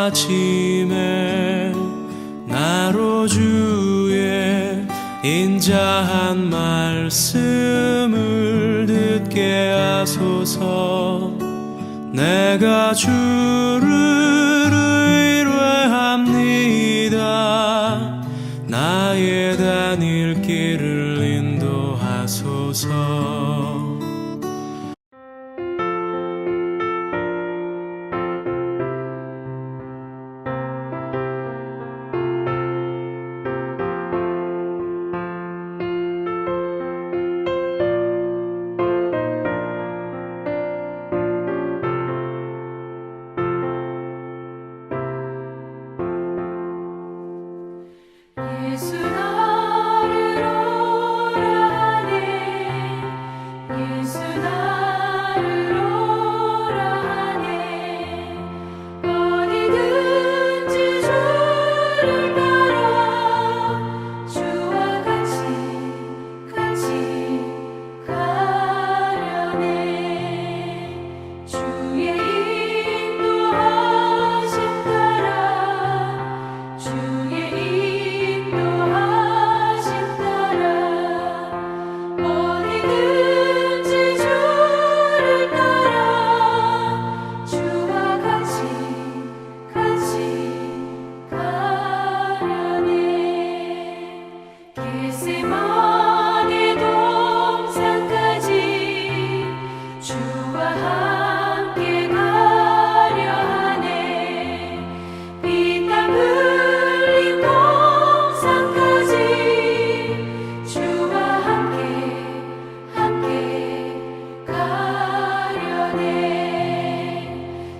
아침에 나로 주의 인자한 말씀을 듣게 하소서. 내가 주를 의뢰합니다. 나의 다닐 길을 인도하소서. 예수 나를 오라 하네. 예수 나를 오라 하네. 어디든지 주를 따라 주와 같이 가려네. 주의 인도하심 따라 주의 인도하심 따라 어디든지 주를 따라 주와 같이 가려네. 겟세마네 동산까지 주와 함께 가려 하네. 피땀 흘린 동산까지 주와 함께 가려네.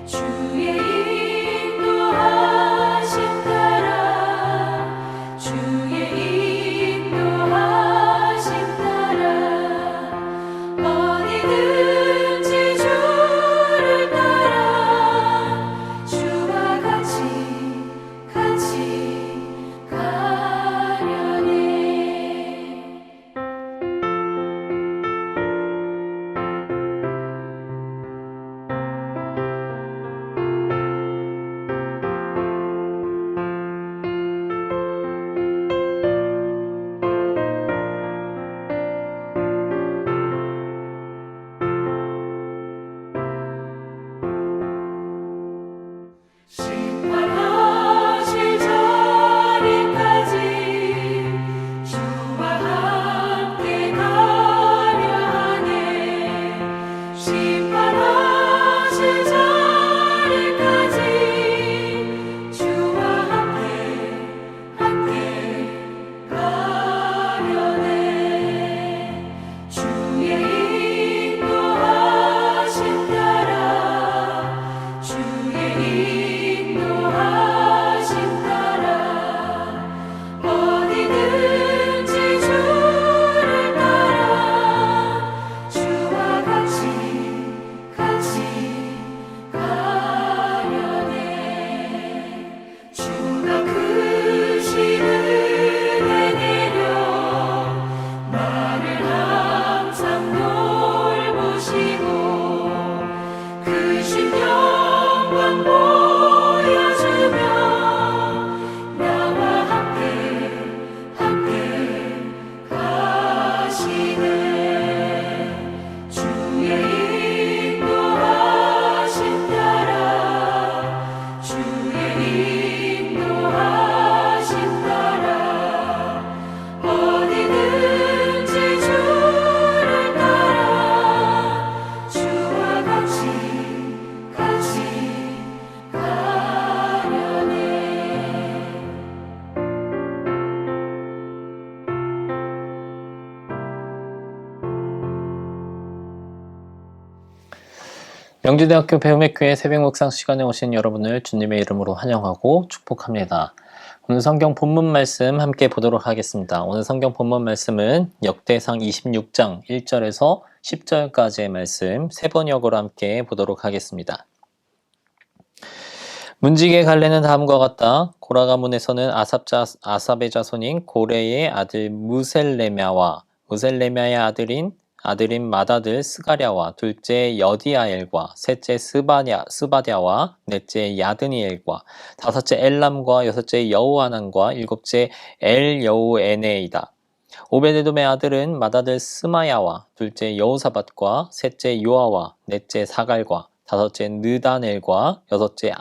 주의 인도하심 따라 주의 인도하심 따라 어디든지 주를 따라 주와 같이 가려네. 심판하실 자리까지 주와 함께 가려 하네. 심판하실 자리까지 주와 함께 가려네. 주의 인도하심 따라 주의 인도하심 따라 어디든지 주를 따라 주와 같이 가려네. 주가 크신 은혜 내려 나를 항상 돌보시고 크신 영광 보여주며 나와 함께 가시네. 주의 인도하심 따라 주의 인도하심 따라 어디든지 주를 따라 주와 같이 가려네. 명지대학교 배움의교회 새벽 묵상 시간에 오신 여러분을 주님의 이름으로 환영하고 축복합니다. 오늘 성경 본문 말씀 함께 보도록 하겠습니다. 오늘 성경 본문 말씀은 역대상 26장 1절에서 10절까지의 말씀 세 번역으로 함께 보도록 하겠습니다. 문지기의 갈래는 다음과 같다. 고라 가문에서는 아삽의 자손인 고레의 아들 무셀레мя와 무셀레мя의 아들인 아들인 마다들 스가랴와 둘째 여디아엘과 셋째 스바랴와 넷째 야드니엘과 다섯째 엘람과 여섯째 여우하난과 일곱째 엘여우에네이다. 오베데돔의 아들은 마다들 스마야와 둘째 여우사밧과 셋째 요아와 넷째 사갈과 다섯째 느다넬과 여섯째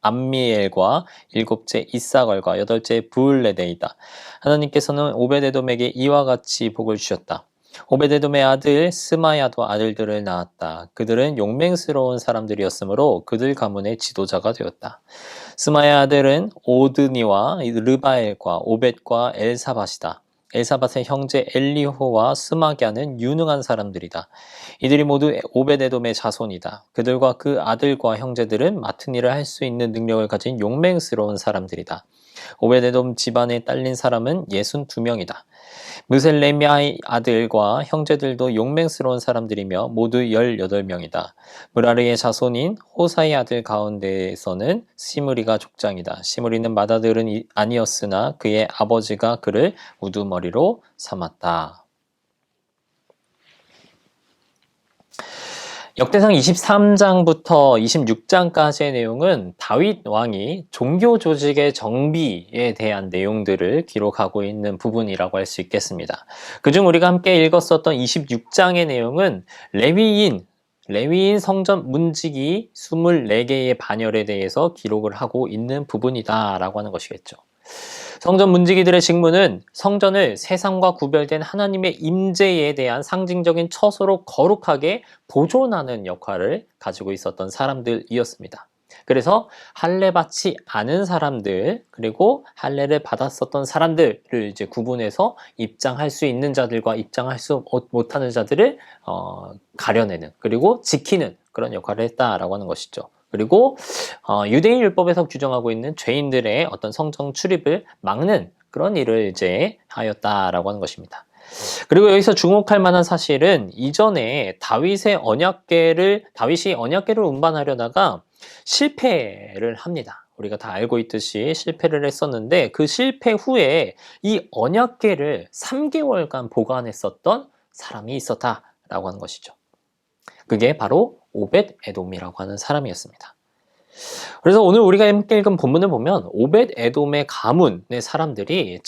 암미엘과 일곱째 이사걸과 여덟째 부을레데이다. 하나님께서는 오베데돔에게 이와 같이 복을 주셨다. 오베데돔의 아들 스마야도 아들들을 낳았다. 그들은 용맹스러운 사람들이었으므로 그들 가문의 지도자가 되었다. 스마야의 아들은 오드니와 르바엘과 오벳과 엘사밧이다. 엘사밧의 형제 엘리호와 스마갸는 유능한 사람들이다. 이들이 모두 오베데돔의 자손이다. 그들과 그 아들과 형제들은 맡은 일을 할 수 있는 능력을 가진 용맹스러운 사람들이다. 오베데돔 집안에 딸린 사람은 62명이다. 무셀레미아의 아들과 형제들도 용맹스러운 사람들이며 모두 18명이다. 무라리의 자손인 호사의 아들 가운데에서는 시므리가 족장이다. 시므리는 맏아들은 아니었으나 그의 아버지가 그를 우두머리로 삼았다. 역대상 23장부터 26장까지의 내용은 다윗 왕이 종교 조직의 정비에 대한 내용들을 기록하고 있는 부분이라고 할 수 있겠습니다. 그중 우리가 함께 읽었었던 26장의 내용은 레위인 성전 문지기 24개의 반열에 대해서 기록을 하고 있는 부분이다라고 하는 것이겠죠. 성전 문지기들의 직무는 성전을 세상과 구별된 하나님의 임재에 대한 상징적인 처소로 거룩하게 보존하는 역할을 가지고 있었던 사람들이었습니다. 그래서 할례 받지 않은 사람들 그리고 할례를 받았었던 사람들을 이제 구분해서 입장할 수 있는 자들과 입장할 수 못하는 자들을 가려내는 그리고 지키는 그런 역할을 했다라고 하는 것이죠. 그리고 유대인 율법에서 규정하고 있는 죄인들의 어떤 성전 출입을 막는 그런 일을 이제 하였다라고 하는 것입니다. 그리고 여기서 주목할 만한 사실은 이전에 다윗이 언약궤를 운반하려다가 실패를 합니다. 우리가 다 알고 있듯이 실패를 했었는데 그 실패 후에 이 언약궤를 3개월간 보관했었던 사람이 있었다라고 하는 것이죠. 그게 바로 오벳 에돔이라고 하는 사람이었습니다. 그래서 오늘 우리가 함께 읽은 본문을 보면 오벳 에돔의 가문의 사람들이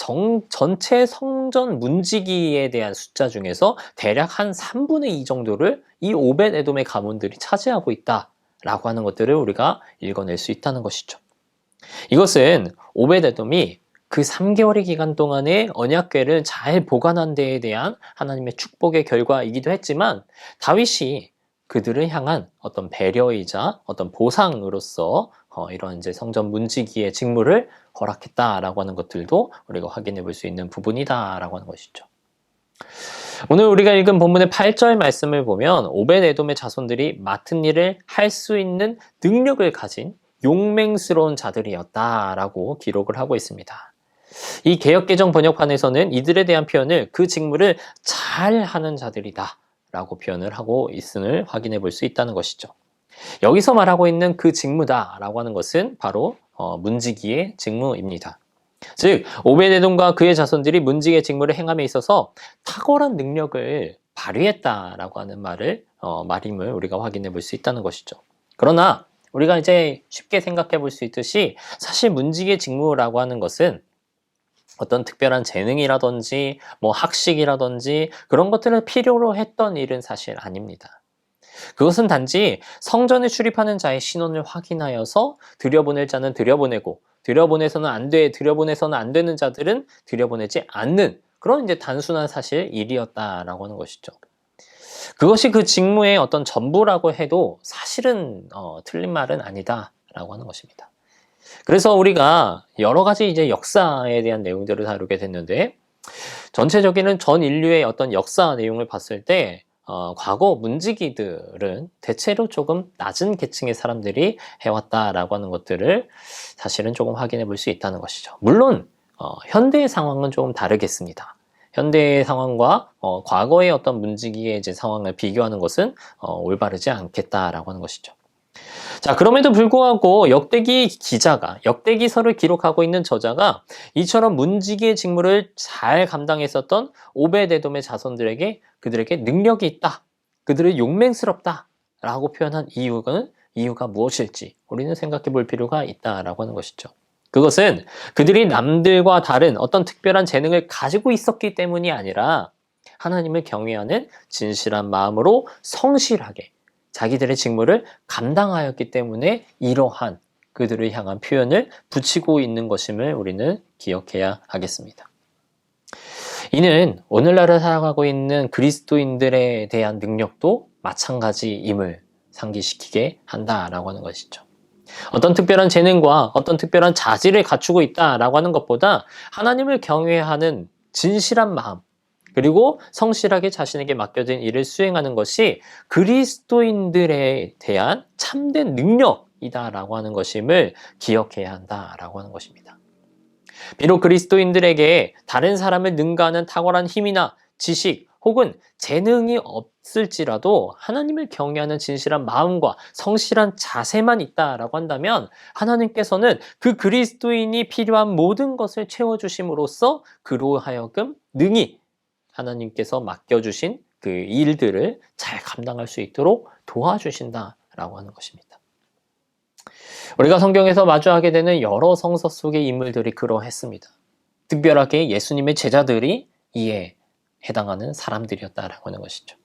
전체 성전 문지기에 대한 숫자 중에서 대략 한 3분의 2 정도를 이 오벳 에돔의 가문들이 차지하고 있다라고 하는 것들을 우리가 읽어낼 수 있다는 것이죠. 이것은 오벳 에돔이 그 3개월의 기간 동안에 언약궤를 잘 보관한 데에 대한 하나님의 축복의 결과이기도 했지만 다윗이 그들을 향한 어떤 배려이자 어떤 보상으로서 이런 이제 성전 문지기의 직무를 허락했다라고 하는 것들도 우리가 확인해 볼 수 있는 부분이다라고 하는 것이죠. 오늘 우리가 읽은 본문의 8절 말씀을 보면 오벳 에돔의 자손들이 맡은 일을 할 수 있는 능력을 가진 용맹스러운 자들이었다라고 기록을 하고 있습니다. 이 개역개정 번역판에서는 이들에 대한 표현을 그 직무를 잘 하는 자들이다 라고 표현을 하고 있음을 확인해 볼 수 있다는 것이죠. 여기서 말하고 있는 그 직무다 라고 하는 것은 바로 문지기의 직무입니다. 즉 오벳에돔과 그의 자손들이 문지기의 직무를 행함에 있어서 탁월한 능력을 발휘했다라고 하는 말임을 우리가 확인해 볼 수 있다는 것이죠. 그러나 우리가 이제 쉽게 생각해 볼 수 있듯이 사실 문지기의 직무라고 하는 것은 어떤 특별한 재능이라든지 학식이라든지 그런 것들을 필요로 했던 일은 사실 아닙니다. 그것은 단지 성전에 출입하는 자의 신원을 확인하여서 들여보낼 자는 들여보내고 들여보내서는 안 되는 자들은 들여보내지 않는 그런 이제 단순한 사실 일이었다라고 하는 것이죠. 그것이 그 직무의 어떤 전부라고 해도 사실은 틀린 말은 아니다라고 하는 것입니다. 그래서 우리가 여러 가지 이제 역사에 대한 내용들을 다루게 됐는데 전체적인 전 인류의 어떤 역사 내용을 봤을 때 과거 문지기들은 대체로 조금 낮은 계층의 사람들이 해왔다라고 하는 것들을 사실은 조금 확인해 볼 수 있다는 것이죠. 물론 현대의 상황은 조금 다르겠습니다. 현대의 상황과 과거의 어떤 문지기의 이제 상황을 비교하는 것은 올바르지 않겠다라고 하는 것이죠. 자, 그럼에도 불구하고 역대기 기자가, 역대기서를 기록하고 있는 저자가 이처럼 문지기의 직무를 잘 감당했었던 오베데돔의 자손들에게 그들에게 능력이 있다, 그들은 용맹스럽다 라고 표현한 이유가 무엇일지 우리는 생각해 볼 필요가 있다라고 하는 것이죠. 그것은 그들이 남들과 다른 어떤 특별한 재능을 가지고 있었기 때문이 아니라 하나님을 경외하는 진실한 마음으로 성실하게 자기들의 직무를 감당하였기 때문에 이러한 그들을 향한 표현을 붙이고 있는 것임을 우리는 기억해야 하겠습니다. 이는 오늘날을 살아가고 있는 그리스도인들에 대한 능력도 마찬가지임을 상기시키게 한다라고 하는 것이죠. 어떤 특별한 재능과 어떤 특별한 자질을 갖추고 있다라고 하는 것보다 하나님을 경외하는 진실한 마음, 그리고 성실하게 자신에게 맡겨진 일을 수행하는 것이 그리스도인들에 대한 참된 능력이다라고 하는 것임을 기억해야 한다라고 하는 것입니다. 비록 그리스도인들에게 다른 사람을 능가하는 탁월한 힘이나 지식 혹은 재능이 없을지라도 하나님을 경외하는 진실한 마음과 성실한 자세만 있다라고 한다면 하나님께서는 그 그리스도인이 필요한 모든 것을 채워주심으로써 그로 하여금 능히 하나님께서 맡겨주신 그 일들을 잘 감당할 수 있도록 도와주신다라고 하는 것입니다. 우리가 성경에서 마주하게 되는 여러 성서 속의 인물들이 그러했습니다. 특별하게 예수님의 제자들이 이에 해당하는 사람들이었다라고 하는 것이죠.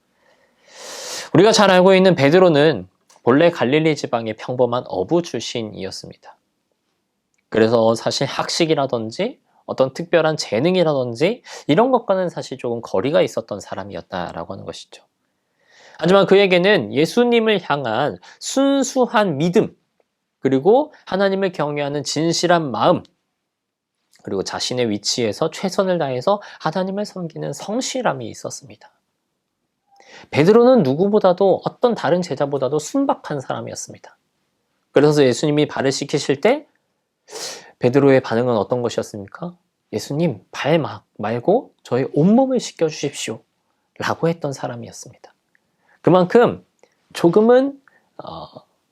우리가 잘 알고 있는 베드로는 본래 갈릴리 지방의 평범한 어부 출신이었습니다. 그래서 사실 학식이라든지 어떤 특별한 재능이라든지 이런 것과는 사실 조금 거리가 있었던 사람이었다라고 하는 것이죠. 하지만 그에게는 예수님을 향한 순수한 믿음, 그리고 하나님을 경외하는 진실한 마음, 그리고 자신의 위치에서 최선을 다해서 하나님을 섬기는 성실함이 있었습니다. 베드로는 누구보다도 어떤 다른 제자보다도 순박한 사람이었습니다. 그래서 예수님이 발을 씻기실 때 베드로의 반응은 어떤 것이었습니까? 예수님, 발 말고 저의 온몸을 씻겨주십시오 라고 했던 사람이었습니다. 그만큼 조금은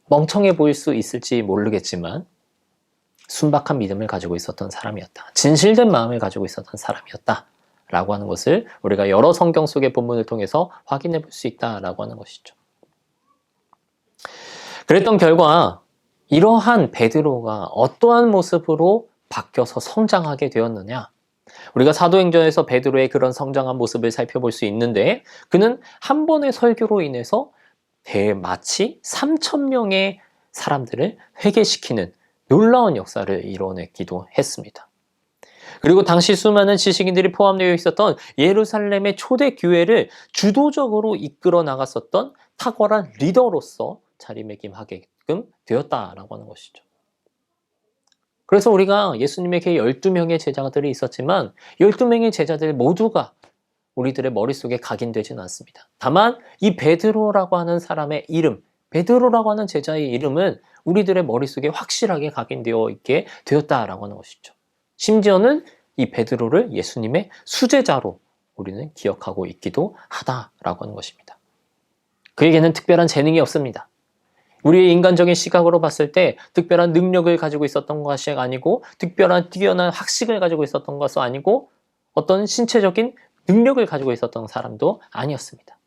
멍청해 보일 수 있을지 모르겠지만 순박한 믿음을 가지고 있었던 사람이었다. 진실된 마음을 가지고 있었던 사람이었다 라고 하는 것을 우리가 여러 성경 속의 본문을 통해서 확인해 볼 수 있다라고 하는 것이죠. 그랬던 결과 이러한 베드로가 어떠한 모습으로 바뀌어서 성장하게 되었느냐? 우리가 사도행전에서 베드로의 그런 성장한 모습을 살펴볼 수 있는데 그는 한 번의 설교로 인해서 마치 3,000명의 사람들을 회개시키는 놀라운 역사를 이뤄내기도 했습니다. 그리고 당시 수많은 지식인들이 포함되어 있었던 예루살렘의 초대 교회를 주도적으로 이끌어 나갔었던 탁월한 리더로서 자리매김하게끔 되었다라고 하는 것이죠. 그래서 우리가 예수님에게 12명의 제자들이 있었지만 12명의 제자들 모두가 우리들의 머릿속에 각인되지는 않습니다. 다만 이 베드로라고 하는 사람의 이름, 베드로라고 하는 제자의 이름은 우리들의 머릿속에 확실하게 각인되어 있게 되었다라고 하는 것이죠. 심지어는 이 베드로를 예수님의 수제자로 우리는 기억하고 있기도 하다라고 하는 것입니다. 그에게는 특별한 재능이 없습니다. 우리의 인간적인 시각으로 봤을 때 특별한 능력을 가지고 있었던 것이 아니고 특별한 뛰어난 학식을 가지고 있었던 것도 아니고 어떤 신체적인 능력을 가지고 있었던 사람도 아니었습니다.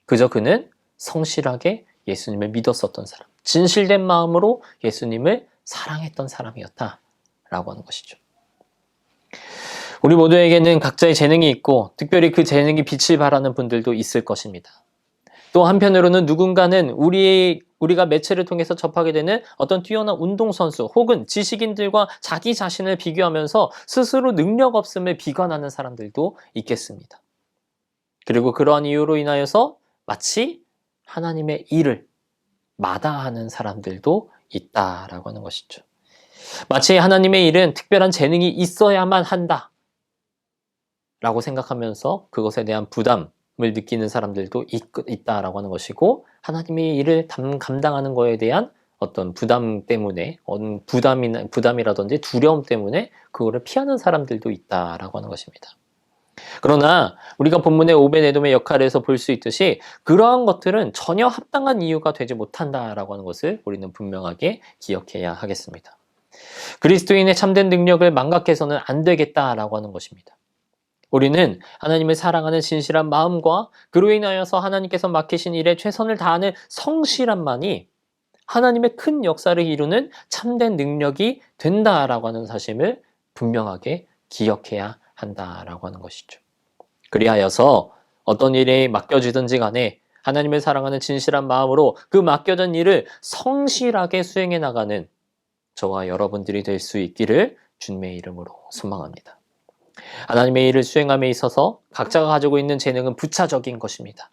그저 그는 성실하게 예수님을 믿었었던 사람, 진실된 마음으로 예수님을 사랑했던 사람이었다라고 하는 것이죠. 우리 모두에게는 각자의 재능이 있고 특별히 그 재능이 빛을 발하는 분들도 있을 것입니다. 또 한편으로는 누군가는 우리가 매체를 통해서 접하게 되는 어떤 뛰어난 운동선수 혹은 지식인들과 자기 자신을 비교하면서 스스로 능력 없음을 비관하는 사람들도 있겠습니다. 그리고 그러한 이유로 인하여서 마치 하나님의 일을 마다하는 사람들도 있다라고 하는 것이죠. 마치 하나님의 일은 특별한 재능이 있어야만 한다 라고 생각하면서 그것에 대한 부담을 느끼는 사람들도 있다라고 하는 것이고 하나님의 일을 감당하는 것에 대한 어떤 부담 때문에 부담이라든지 두려움 때문에 그거를 피하는 사람들도 있다라고 하는 것입니다. 그러나 우리가 본문의 오벳에돔의 역할에서 볼 수 있듯이 그러한 것들은 전혀 합당한 이유가 되지 못한다라고 하는 것을 우리는 분명하게 기억해야 하겠습니다. 그리스도인의 참된 능력을 망각해서는 안 되겠다라고 하는 것입니다. 우리는 하나님을 사랑하는 진실한 마음과 그로 인하여서 하나님께서 맡기신 일에 최선을 다하는 성실함만이 하나님의 큰 역사를 이루는 참된 능력이 된다라고 하는 사실을 분명하게 기억해야 한다라고 하는 것이죠. 그리하여서 어떤 일에 맡겨지든지 간에 하나님을 사랑하는 진실한 마음으로 그 맡겨진 일을 성실하게 수행해 나가는 저와 여러분들이 될 수 있기를 주님의 이름으로 소망합니다. 하나님의 일을 수행함에 있어서 각자가 가지고 있는 재능은 부차적인 것입니다.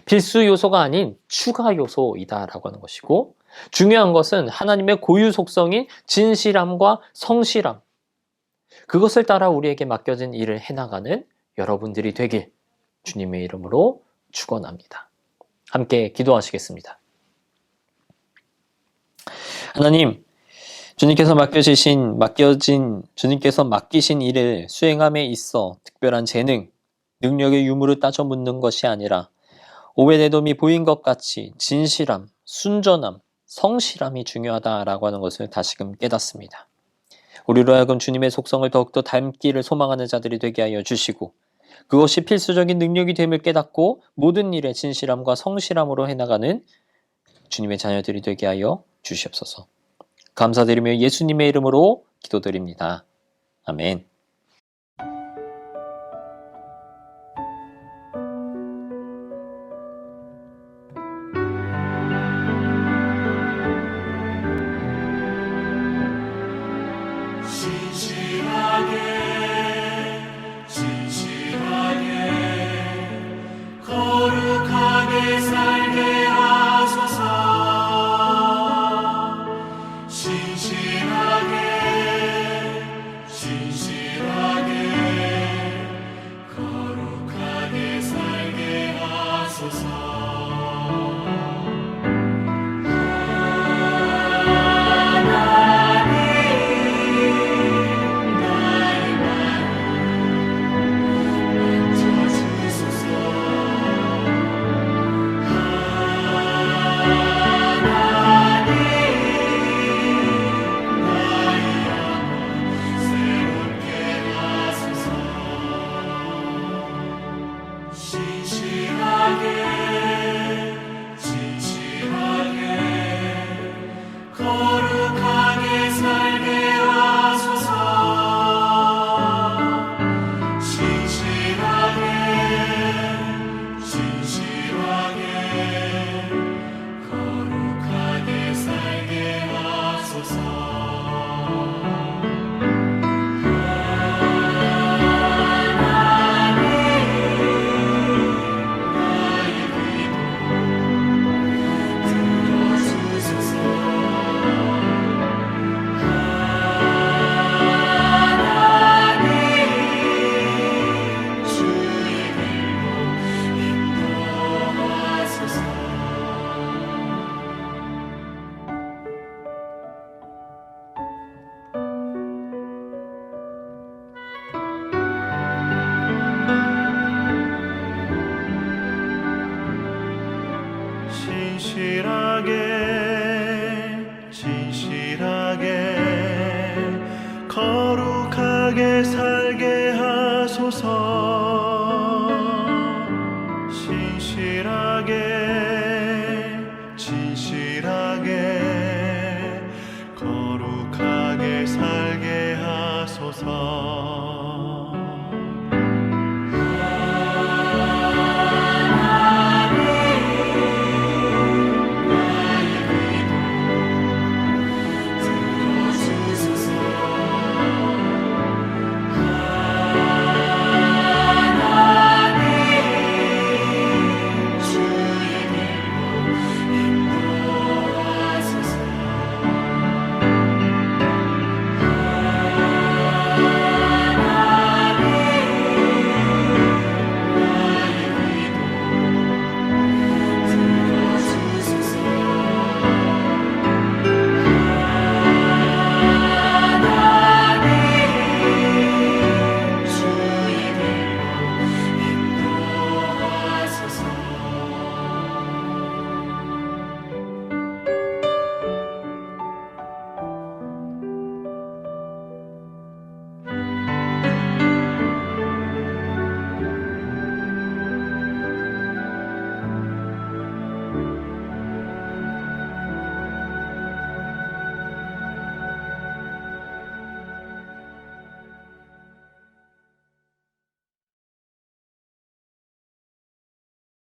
필수 요소가 아닌 추가 요소이다라고 하는 것이고, 중요한 것은 하나님의 고유 속성인 진실함과 성실함, 그것을 따라 우리에게 맡겨진 일을 해나가는 여러분들이 되길 주님의 이름으로 축원합니다. 함께 기도하시겠습니다. 하나님, 주님께서 맡기신 일을 수행함에 있어 특별한 재능, 능력의 유무를 따져 묻는 것이 아니라 오벳에돔이 보인 것 같이 진실함, 순전함, 성실함이 중요하다라고 하는 것을 다시금 깨닫습니다. 우리로 하여금 주님의 속성을 더욱더 닮기를 소망하는 자들이 되게 하여 주시고, 그것이 필수적인 능력이 됨을 깨닫고 모든 일에 진실함과 성실함으로 해나가는 주님의 자녀들이 되게 하여 주시옵소서. 감사드리며 예수님의 이름으로 기도드립니다. 아멘. 진실하게 거룩하게 살게 하소서. 진실하게 거룩하게 살게 하소서. 거룩하게 살게 하소서. 진실하게 거룩하게 살게 하소서. 진실하게 거룩하게 살게 하소서. 진실하게 거룩하게 살게 하소서.